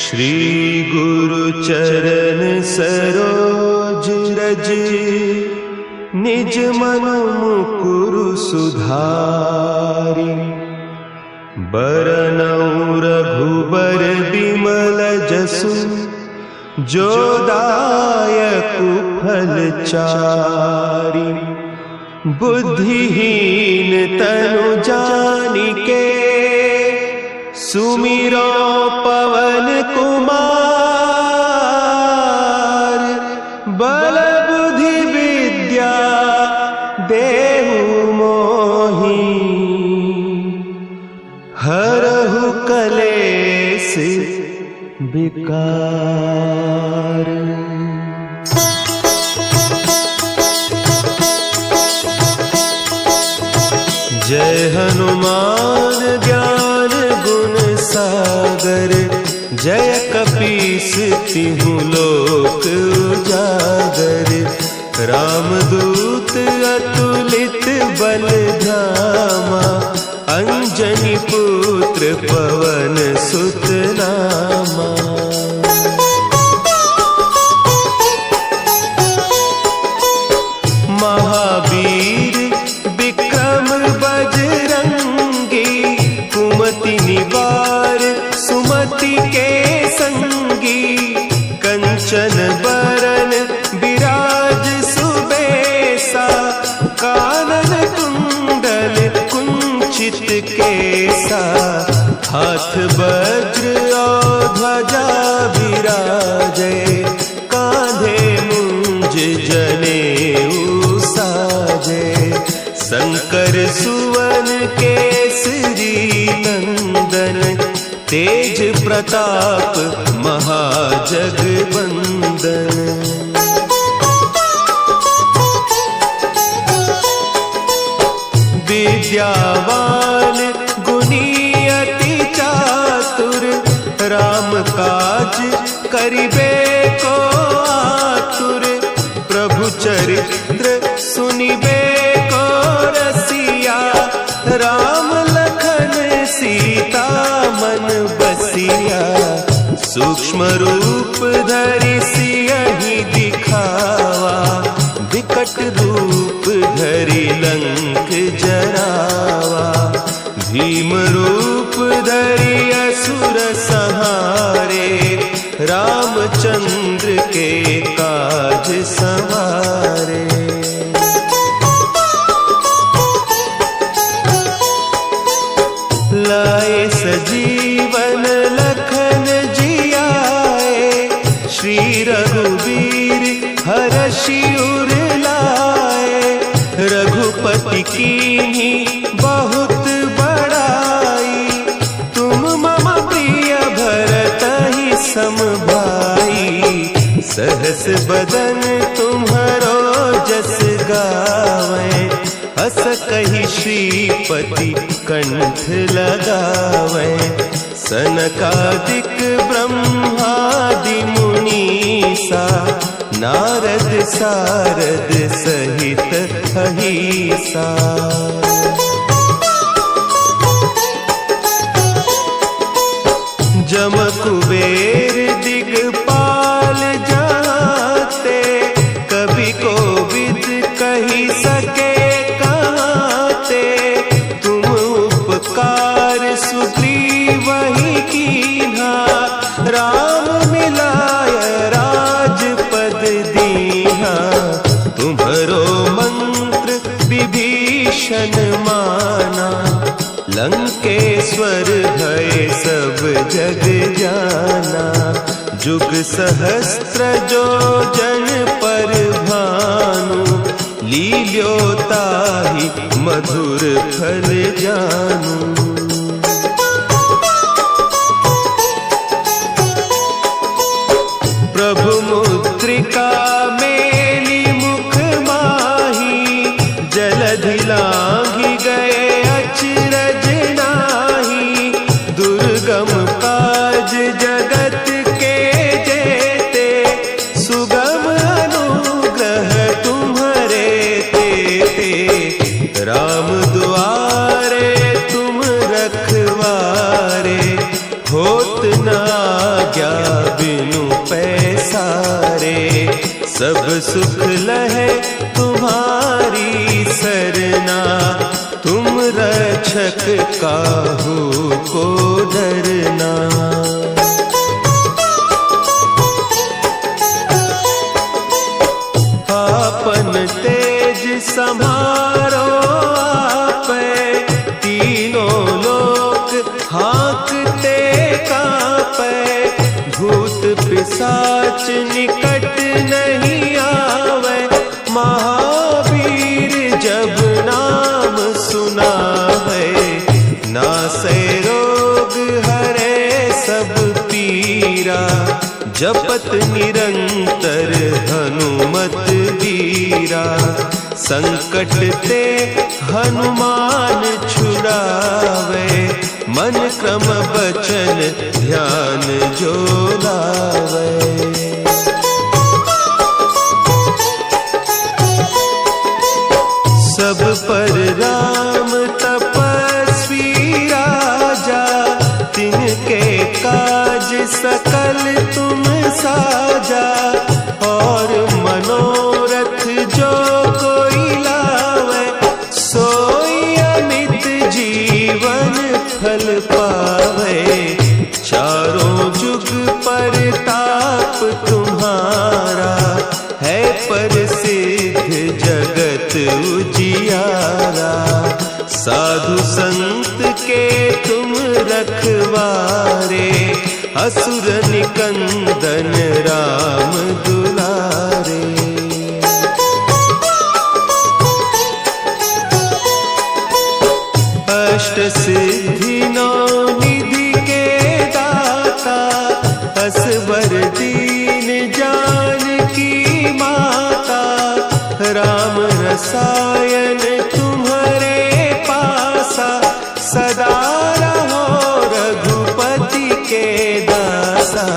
श्री गुरु चरण सरोज रज, निज मन मुकुरु सुधारि। बरनउँ रघुबर बिमल जसु, जो दायकु फल चारि। बुद्धिहीन तनु जानिके, सुमिरो पवन कुमार। बल बुद्धि विद्या देहु मोहि, हरहु कलेस विकार। जय हनुमान ज्ञान गुण सागर, जय कपीस तिहु लोक उजागर। रामदूत अतुलित बल धामा, अंजनी पुत्र पवन सुत नामा। महावीर विक्रम बजरंगी, कुमति निवार सुमति के संगी। कंचन बरन विराज सुबेसा, कानन कुंडल कुंचित केसा। हाथ वज्र और ध्वजा विराजे, कांधे मुंज जनेऊ साजे। शंकर सुवन केसरी नंदन, तेज प्रताप महाजगवंदन। विद्यावान गुणी अति चातुर, राम काज करिबे को आतुर। प्रभु चरित्र सुनिबे को रसिया, राम लखन सीता मन बसिया। सूक्ष्म रूप धरि सियहि दिखावा, विकट रूप धरि लंक जरावा। भीम रूप धरि असुर संहारे, रामचंद्र के काज सवारे। लाए सजीवन लखन जियाए, श्री रघुवीर हरषि उर लाए। रघुपति कीन्ही बहुत बड़ाई, तुम मम प्रिय भरतहि सम भाई। सहस बदन तुम्हरो जस गावें, हस कहि श्रीपति कंठ लगावें। सनकादिक ब्रह्मादि मुनीसा, नारद सारद सहित अहीसा। जम कुबेर दिगपाल जाते, कवि कोविद कहि सके कहते। तुम उपकार सुग्रीवहि कीन्हा, राम मिलाय राजपद दीन्हा। तुम्हरो मंत्र विभीषण माना, लंकेश्वर भय सब जग जाना। जुग सहस्त्र जो जन पर भानु, लील्योताहि मधुर फल जानू। प्रभु मुद्रिका मेली मुख माही, जलधि लांघि गए अचरज नाही। दुर्गम काज जगत के जेते, सुगम अनुग्रह तुम्हरे तेते। राम दुआरे तुम रखवारे, होत न आज्ञा बिनु पैसारे। सब सुख लहे तुम्हारी सरना, तुम रक्षक काहू को डरना। आपन तेज संभारो आपे, तीनों लोक हाँकते कांपे। भूत पिशाच निकट नहीं आवे, महावीर जब नाम सुनावे। नासै रोग हरे सब पीरा, जपत निरंतर हनुमत बीरा। संकट ते हनुमान छुड़ावे, मन क्रम बचन ध्यान जो लावे। सब पर राम तपस्वी राजा, तिनके काज सकल तुम साजा। और मनोरथ जो कोई लावे, सोई अमित जीवन फल पावे। चारों जुग परताप तुम्हारा, है प्रसिद्ध जगत उजियारा। साधु संत के तुम रखवारे, असुर निकंदन राम दुलारे। अष्ट सिद्धि नौ निधि के दाता, असवर दीन जानकी माता। राम रसायन तुम्हारे पासा, सदा रहो रघुपति के दासा।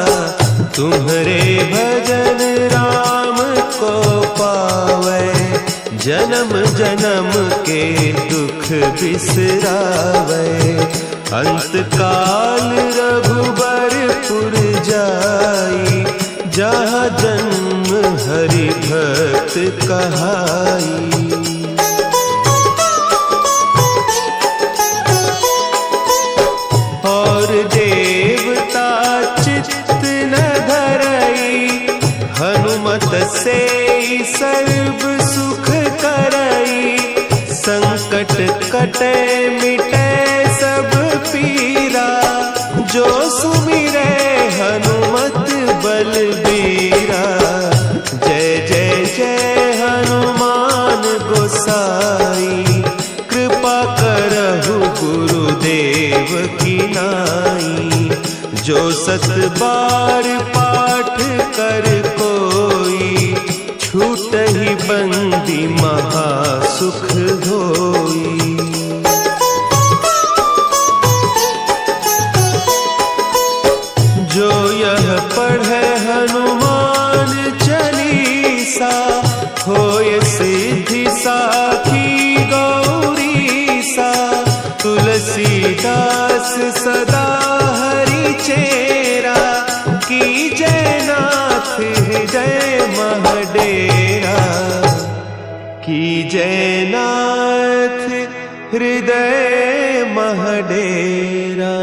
तुम्हारे भजन राम को पावे, जन्म जन्म के दुख बिसरावे। अंत काल रघुबरपुर जाई, जहाँ जन्म हरि भक्त कहाई। और देवता चित्त न धरई, हनुमत से सर्व सुख करई। संकट कटे मिटे सब पीरा, जो सुमिरे हनुमत बलबीरा। जय जय जय हनुमान गोसाई, कृपा करहु गुरुदेव की नाई। जो सत बार पाठ कर कोई, छूटहि बंदी महा सुख होई। जो यह पढ़े हनुमान चालीसा, होय सिद्धि साखी गौरीसा। तुलसीदास सदा हरि चेरा, कीजय नाथ हृदय महडेरा। कीजय नाथ हृदय महडेरा।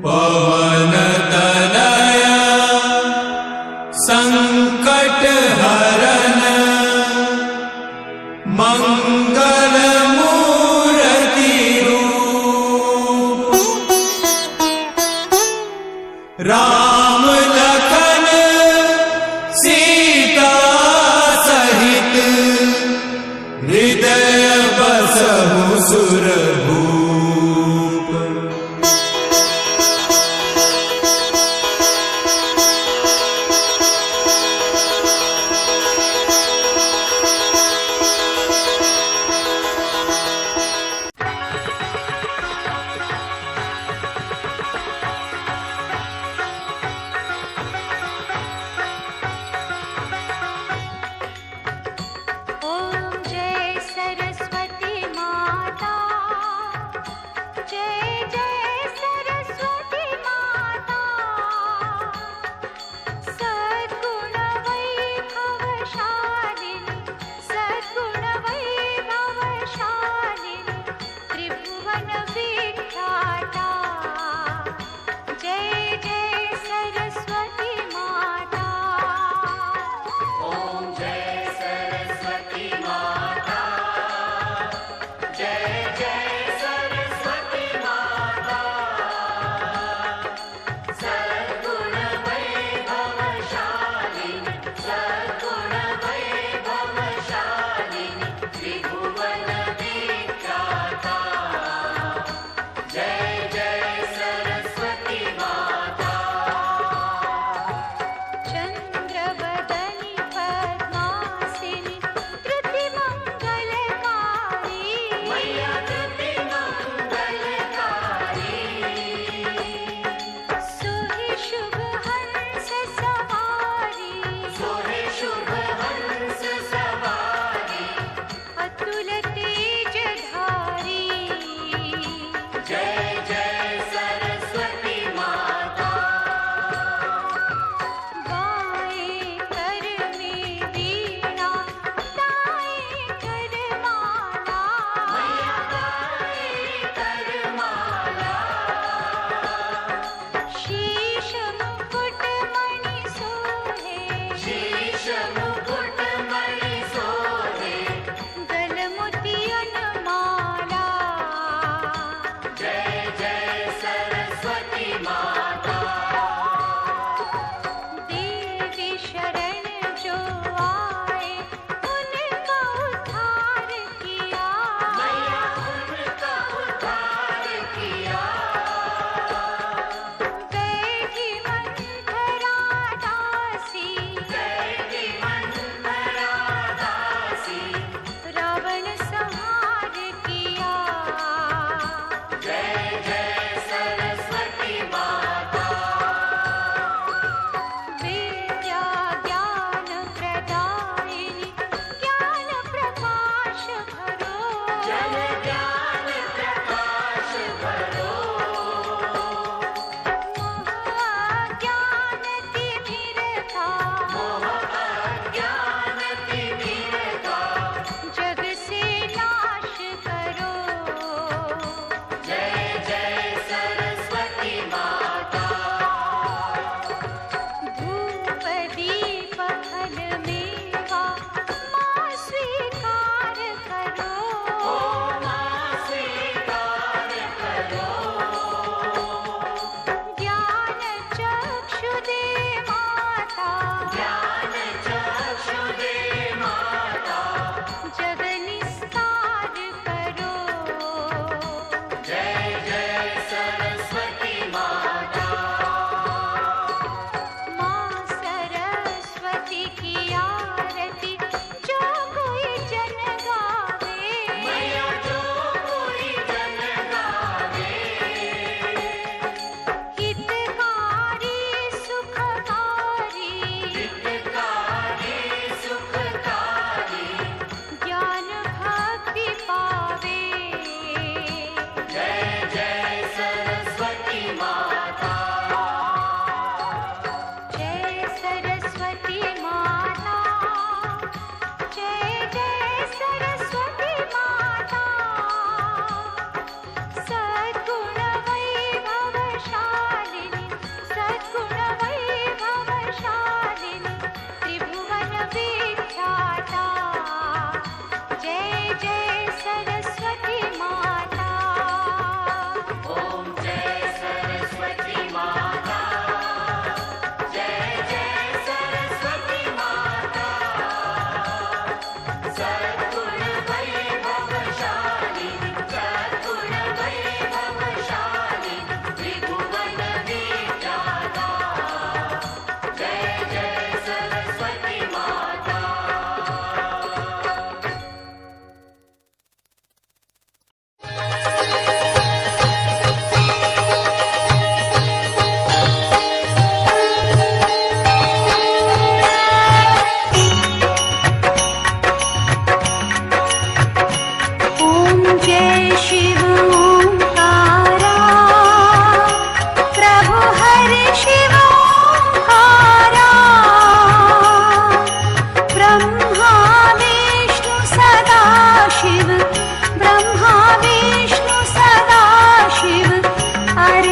पवन तनया संकट हरन, मंगल मूर्ति रूप। राम लखन सीता सहित, हृदय बसहु सुरभूप।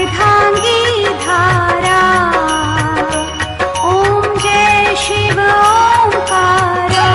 अर्धांगी धारा। ओम जय शिव ओंकारा।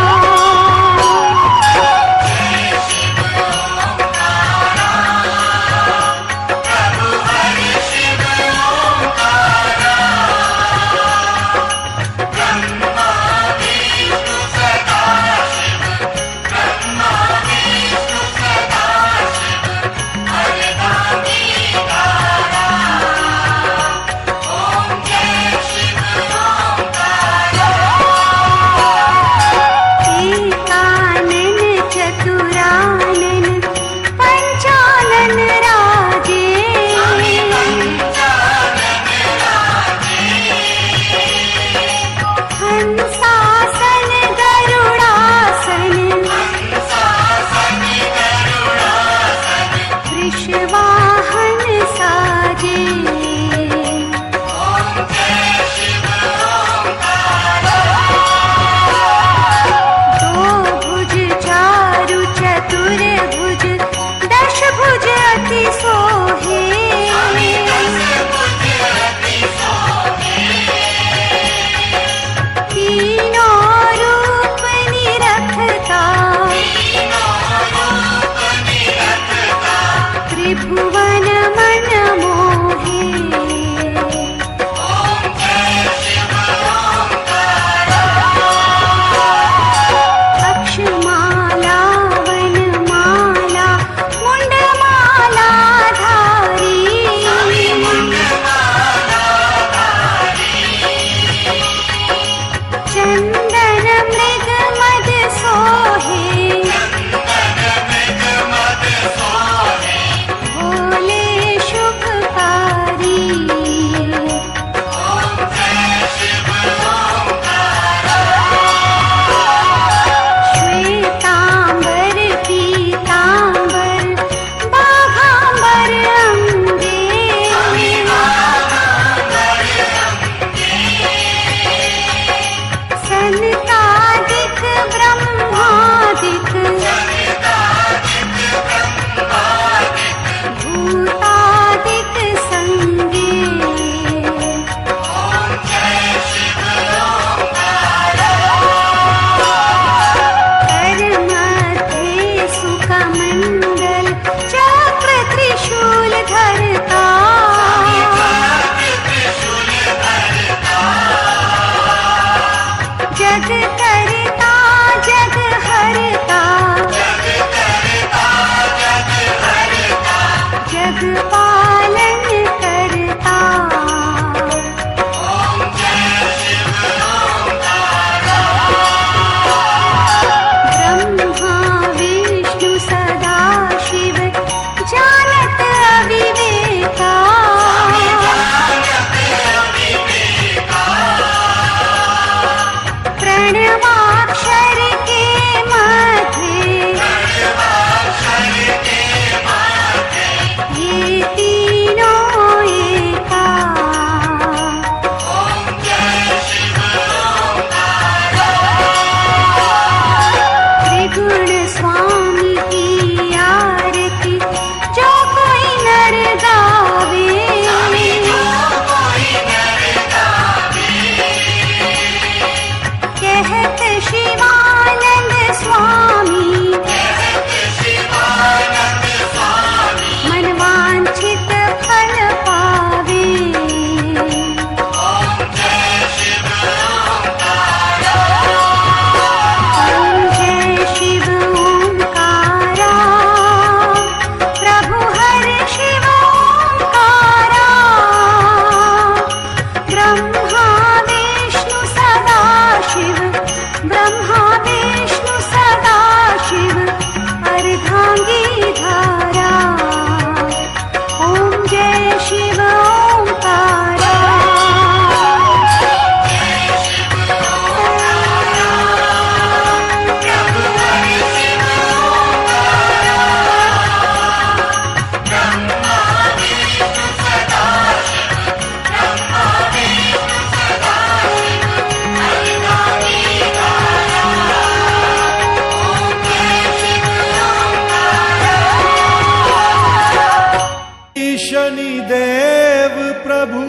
प्रभु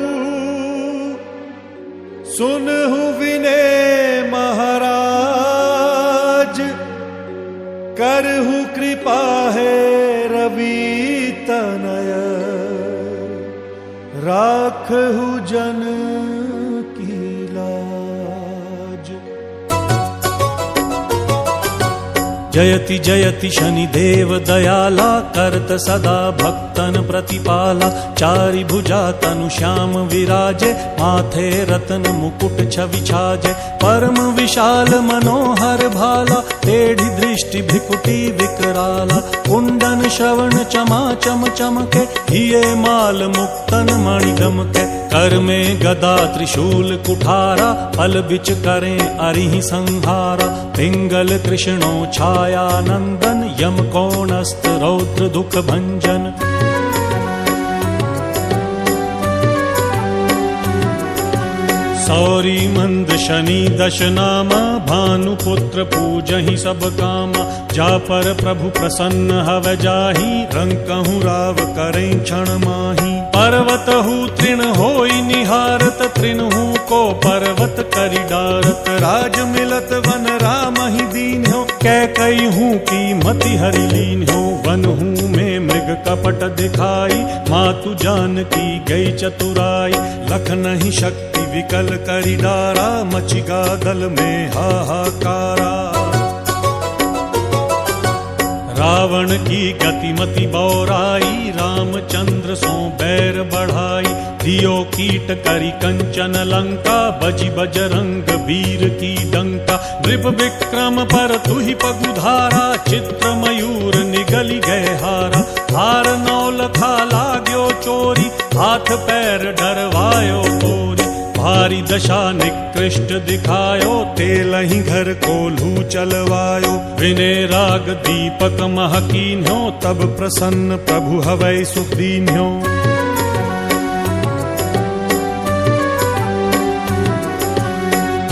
सुनहु विनय महाराज, करहु कृपा है रवि तनय, राखहु जन की लाज। जयति जयति शनिदेव दयाला, करत सदा भक्तन प्रतिपाला। चारि भुजा तनु श्याम विराजे, माथे रतन मुकुट छवि छाजे। परम विशाल मनोहर भाला, टेढ़ी दृष्टि भ्रिकुटी विकराला। कुंडन श्रवण चमा चम चमके, हिये माल मुक्तन मणि दमके। कर में गदा त्रिशूल कुठारा, पल बिच करें अरिहि संहारा। पिंगल कृष्णो छाया नंदन, यम कोणस्त रौद्र दुख भंजन। सौरी मंद शनि दश नामा, भानुपुत्र पूजहि सब कामा। जा पर प्रभु प्रसन्न हव जाहि, रंकहु राव करें क्षण माहि। पर्वत हु तृण होई निहारत, तृणहु को पर्वत करि डारत। राज मिलत वन राम ही दीन्हो, कैकई हूँ की मति हरि लीन्हो। वन हूँ में मृग कपट दिखाई, मातु जानकी गई चतुराई। लख नहीं शक्ति विकल करि डारा, मचिगा दल में हाहाकारा। रावण की गतिमति बौराई, रामचंद्र सो बैर बढ़ाई। दियो कीट करी कंचन लंका, बजि बजरंग वीर की डंका। नृप विक्रम पर तुहि पगुधारा, चित्र मयूर निगली गए हारा। हार नौल खा लाग्यो चोरी, हाथ पैर डरवायो तोरी। भारी दशा निकृष्ट दिखायो, तेलहि घर कोल्हू चलवायो। विनय राग दीपक महकीन्यो, तब प्रसन्न प्रभु हवै सुख दीन्यो।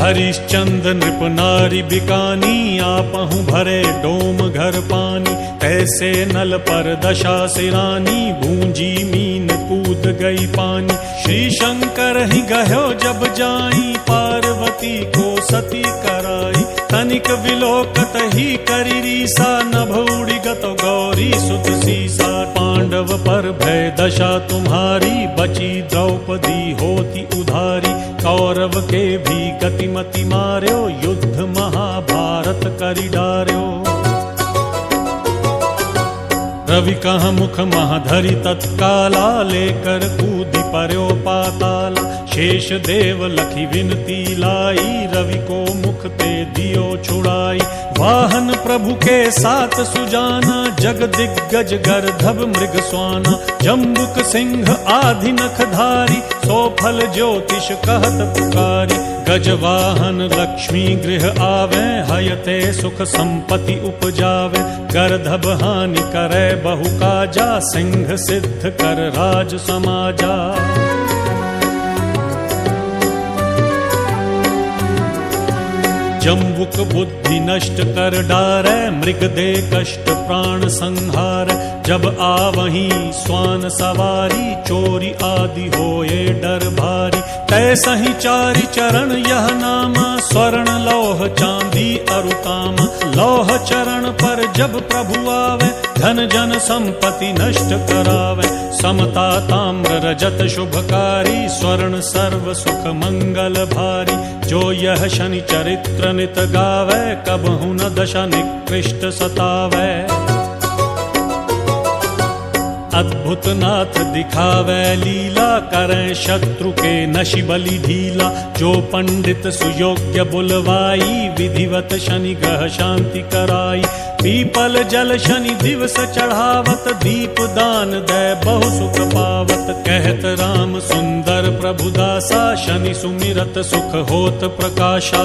हरिश्चंद्र नृप नारी बिकानी, आपहु भरे डोम घर पानी। ऐसे नल पर दशा सिरानी, भूंजी मीन कूद गई पानी। श्री शंकर ही गयो जब जाई, पार्वती को सती कराई। तनिक विलोकत ही करी रीसा, नभ उड़ी गत गौरी सुत सीसा। पांडव पर भय दशा तुम्हारी, बची द्रौपदी होती उधारी। कौरव के भी गतिमति मार्यो, युद्ध महाभारत करि डार्यो। रवि कह मुख महाधरि तत्काला, लेकर कूदि पर्यो पाताला। शेष देव लखी विनती लाई, रवि को मुख ते दियो छुड़ाई। वाहन प्रभु के साथ सुजाना, जग दिग्गज गर्दभ मृग स्वाना। जम्बुक सिंह आदि नखधारी, सो फल ज्योतिष कहत पुकारी। गजवाहन लक्ष्मी गृह आवे, हयते सुख संपत्ति उपजावे। गर्दभ हानि करे बहु काजा, सिंह सिद्ध कर राज समाजा। जम्बुक बुद्धि नष्ट कर डारै, मृग दे कष्ट प्राण संहार। जब आवहीं स्वान सवारी, चोरी आदि होए डर भारी। तैसहि चारि चरण यह नामा, स्वर्ण लौह चांदी अरुतामा। लौह चरण पर जब प्रभु आवे, धन जन संपत्ति नष्ट करावे। समता ताम्र रजत शुभकारी, स्वर्ण सर्व सुख मंगल भारी। जो यह शनि चरित्र नित गावे, कबहु न दशा निकृष्ट सतावे। अद्भुत नाथ दिखावे लीला, करें शत्रु के नशि बलि ढीला। जो पंडित सुयोग्य बुलवाई, विधिवत शनि ग्रह शांति कराई। पीपल जल शनि दिवस चढ़ावत, दीप दान दे बहु सुख पावत। कहत राम सुंदर प्रभु दासा, शनि सुमिरत सुख होत प्रकाशा।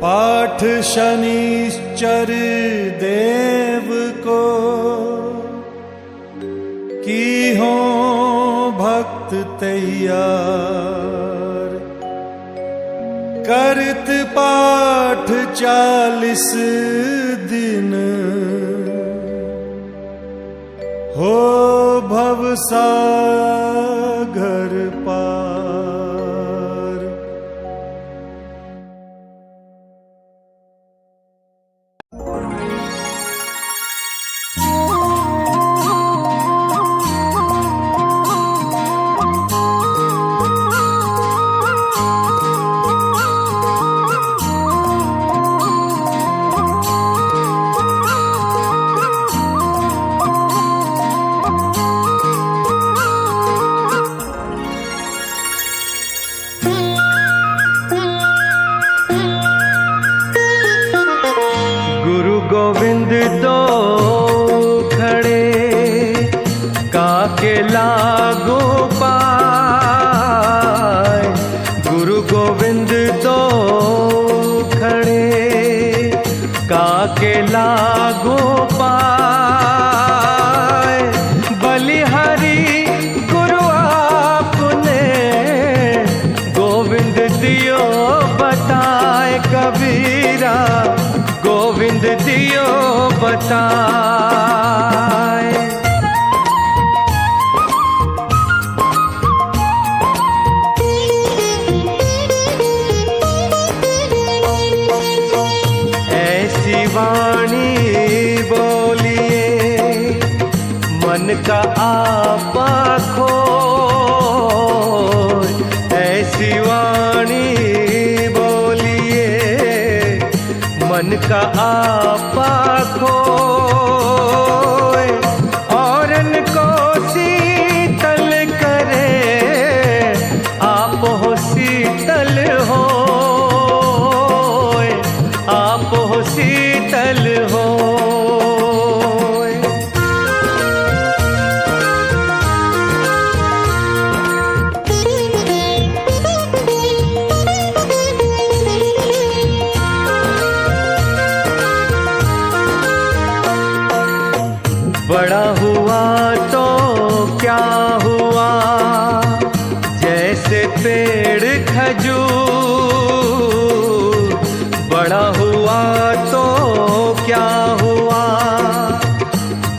पाठ शनिश्चर देव को, की हो भक्त तैयार। करत पाठ 40 दिन, भवसागर पार। गोविंद दो खड़े काके लागो पाए। गुरु गोविंद दो खड़े काके लागो पाए। बलिहारी गुरु आपने गोविंद दियो बताए। कबीरा गोविंद दियो बताए। ऐसी वाणी बोलिए मन का आपा खोए। ऐसी वाणी बोलिए मन का आपा खोए। औरन को शीतल करे आप हो शीतल होए। आप हो शीतल होए। बड़ा हुआ तो क्या हुआ जैसे पेड़ खजूर। बड़ा हुआ तो क्या हुआ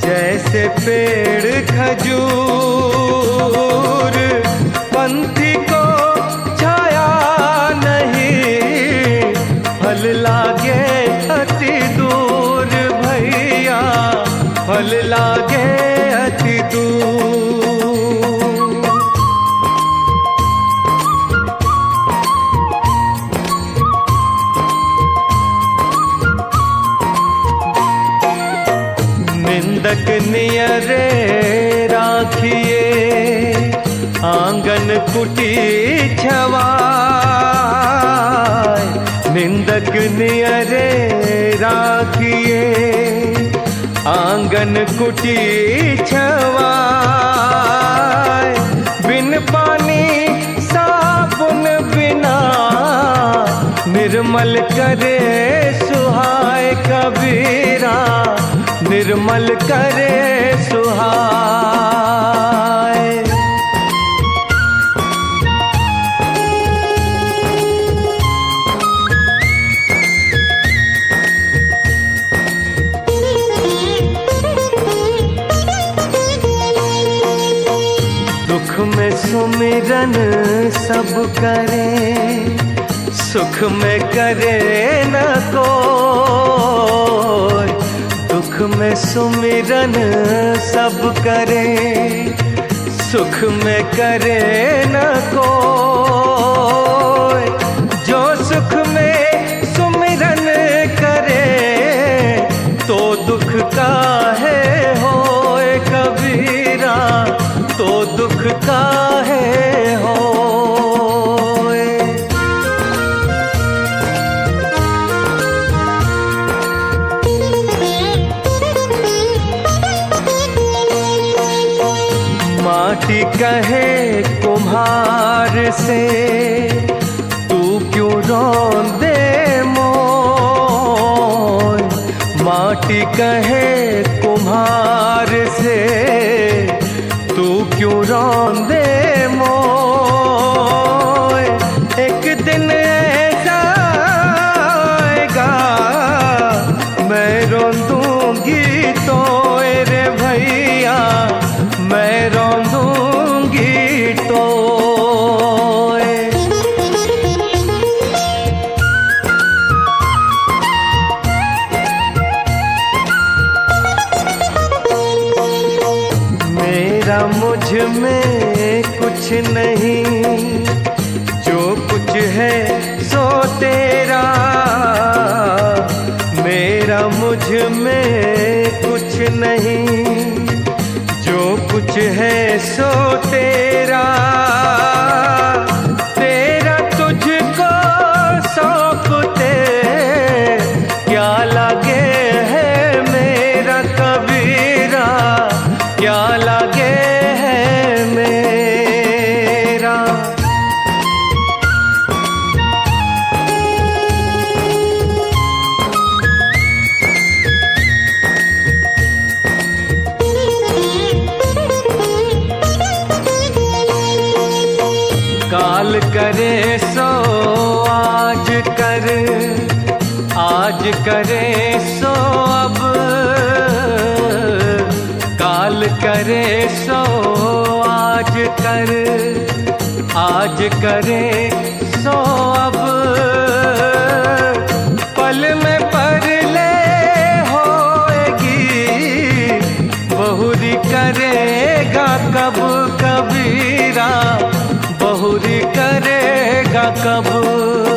जैसे पेड़ खजूर। पंथी को छाया नहीं फल लागे अति दूर भैया। फल लागे अति दूर। निंदक नियरे राखिए आंगन कुटी छवाए। निंदक नियरे राखिए आंगन कुटी छवाए। बिन पानी साबुन बिना निर्मल करे सुहाए। कबीरा निर्मल करे सुहाए। दुख में सुमिरन सब करे सुख में करे न कोई। दुख में सुमिरन सब करे सुख में करे न कोई। जो सुख में सुमिरन करे तो दुख काहे होए। कबीरा तो दुख काहे होए। माटी कहे कुम्हार से तू क्यों रोंदे मोय। माटी कहे कुम्हार से तू क्यों रोंदे मोय। एक दिन ऐसा आएगा मैं रोंदूंगी तो रे भैया। मैं मेरा मुझ में कुछ नहीं, जो कुछ है सो तेरा। मेरा मुझ में कुछ नहीं, जो कुछ है सो तेरा। तेरा तुझको सौंपते क्या लगे है मेरा कबीरा, क्या लगे है मेरा। काल करे सो आज कर, आज करे सो अब। काल करे सो आज कर, आज करे सो अब। पल में परले होएगी, बहुरी करेगा कब कबीरा, बहुरी करेगा कब।